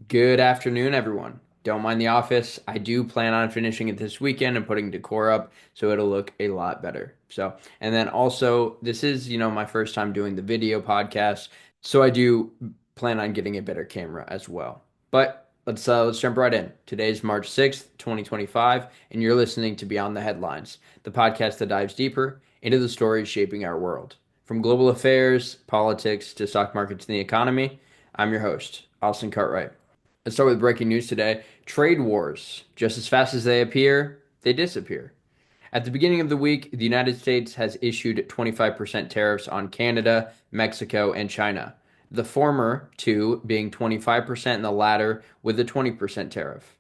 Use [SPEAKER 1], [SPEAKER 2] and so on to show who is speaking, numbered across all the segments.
[SPEAKER 1] Good afternoon, everyone. Don't mind the office. I do plan on finishing it this weekend and putting decor up so it'll look a lot better. And then also, this is, my first time doing the video podcast, so I do plan on getting a better camera as well. But let's jump right in. Today's March 6th, 2025, and you're listening to Beyond the Headlines, the podcast that dives deeper into the stories shaping our world. From global affairs, politics, to stock markets and the economy, I'm your host, Austin Cartwright. Let's start with breaking news today. Trade wars. Just as fast as they appear, they disappear. At the beginning of the week, the United States has issued 25% tariffs on Canada, Mexico, and China. The former two being 25% and the latter with a 20% tariff.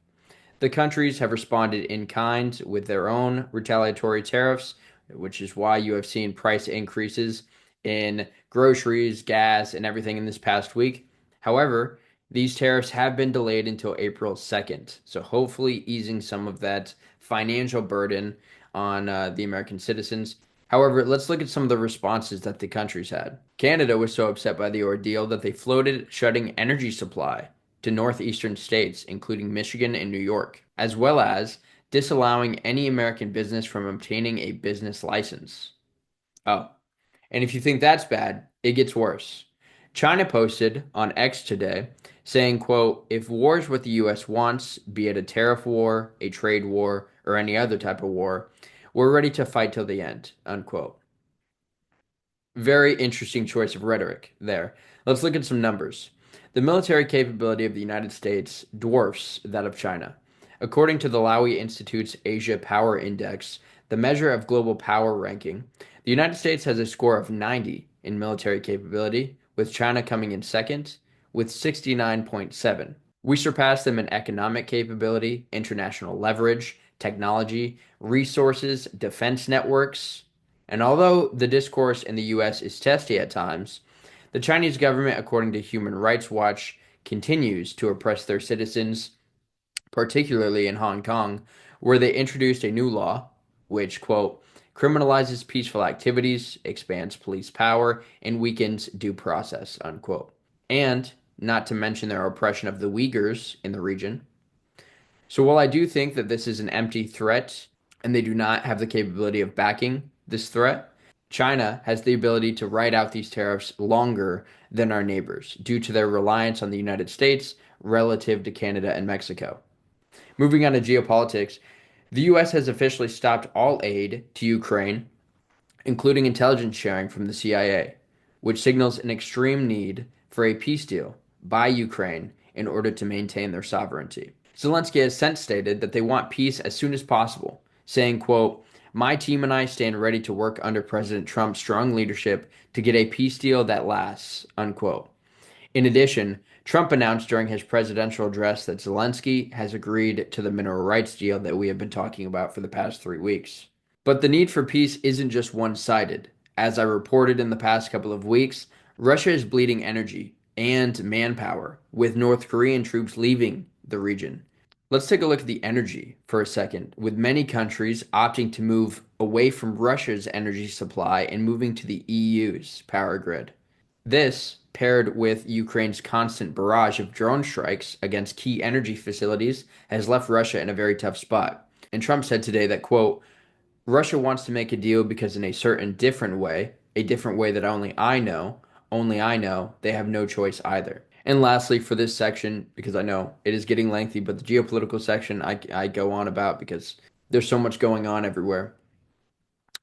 [SPEAKER 1] The countries have responded in kind with their own retaliatory tariffs, which is why you have seen price increases in groceries, gas, and everything in this past week. However, these tariffs have been delayed until April 2nd, so hopefully easing some of that financial burden on the American citizens. However, let's look at some of the responses that the countries had. Canada was so upset by the ordeal that they floated shutting energy supply to northeastern states, including Michigan and New York, as well as disallowing any American business from obtaining a business license. Oh, and if you think that's bad, it gets worse. China posted on X today saying, quote, if war is what the US wants, be it a tariff war, a trade war, or any other type of war, we're ready to fight till the end, unquote. Very interesting choice of rhetoric there. Let's look at some numbers. The military capability of the United States dwarfs that of China. According to the Lowy Institute's Asia Power Index, the measure of global power ranking, the United States has a score of 90 in military capability, with China coming in second with 69.7. We surpass them in economic capability, international leverage, technology, resources, defense networks, and although the discourse in the US is testy at times, the Chinese government, according to Human Rights Watch, continues to oppress their citizens, particularly in Hong Kong, where they introduced a new law which, quote, criminalizes peaceful activities, expands police power, and weakens due process, unquote. And not to mention their oppression of the Uyghurs in the region. So while I do think that this is an empty threat and they do not have the capability of backing this threat, China has the ability to ride out these tariffs longer than our neighbors due to their reliance on the United States relative to Canada and Mexico. Moving on to geopolitics, the US has officially stopped all aid to Ukraine, including intelligence sharing from the CIA, which signals an extreme need for a peace deal by Ukraine in order to maintain their sovereignty. Zelensky has since stated that they want peace as soon as possible, saying, quote, my team and I stand ready to work under President Trump's strong leadership to get a peace deal that lasts, unquote. In addition, Trump announced during his presidential address that Zelensky has agreed to the mineral rights deal that we have been talking about for the past 3 weeks. But the need for peace isn't just one-sided. As I reported in the past couple of weeks, Russia is bleeding energy and manpower, with North Korean troops leaving the region. Let's take a look at the energy for a second, with many countries opting to move away from Russia's energy supply and moving to the EU's power grid. This, paired with Ukraine's constant barrage of drone strikes against key energy facilities, has left Russia in a very tough spot. And Trump said today that, quote, Russia wants to make a deal because in a different way that only I know, they have no choice either. And lastly, for this section, because I know it is getting lengthy, but the geopolitical section I go on about because there's so much going on everywhere.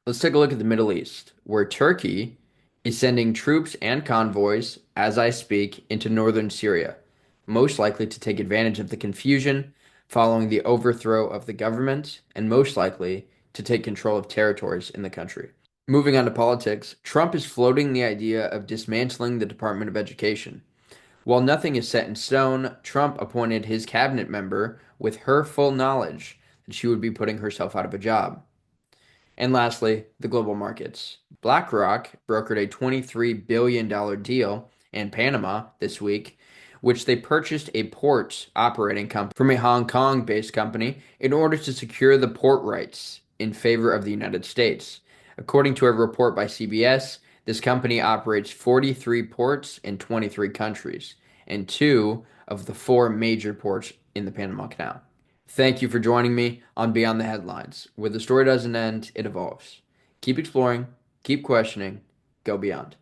[SPEAKER 1] Let's take a look at the Middle East, where Turkey is sending troops and convoys, as I speak, into northern Syria, most likely to take advantage of the confusion following the overthrow of the government, and most likely to take control of territories in the country. Moving on to politics, Trump is floating the idea of dismantling the Department of Education. While nothing is set in stone, Trump appointed his cabinet member with her full knowledge that she would be putting herself out of a job. And lastly, the global markets. BlackRock brokered a $23 billion deal in Panama this week, which they purchased a port operating company from a Hong Kong-based company in order to secure the port rights in favor of the United States. According to a report by CBS, this company operates 43 ports in 23 countries, and two of the four major ports in the Panama Canal. Thank you for joining me on Beyond the Headlines, where the story doesn't end, it evolves. Keep exploring, keep questioning, go beyond.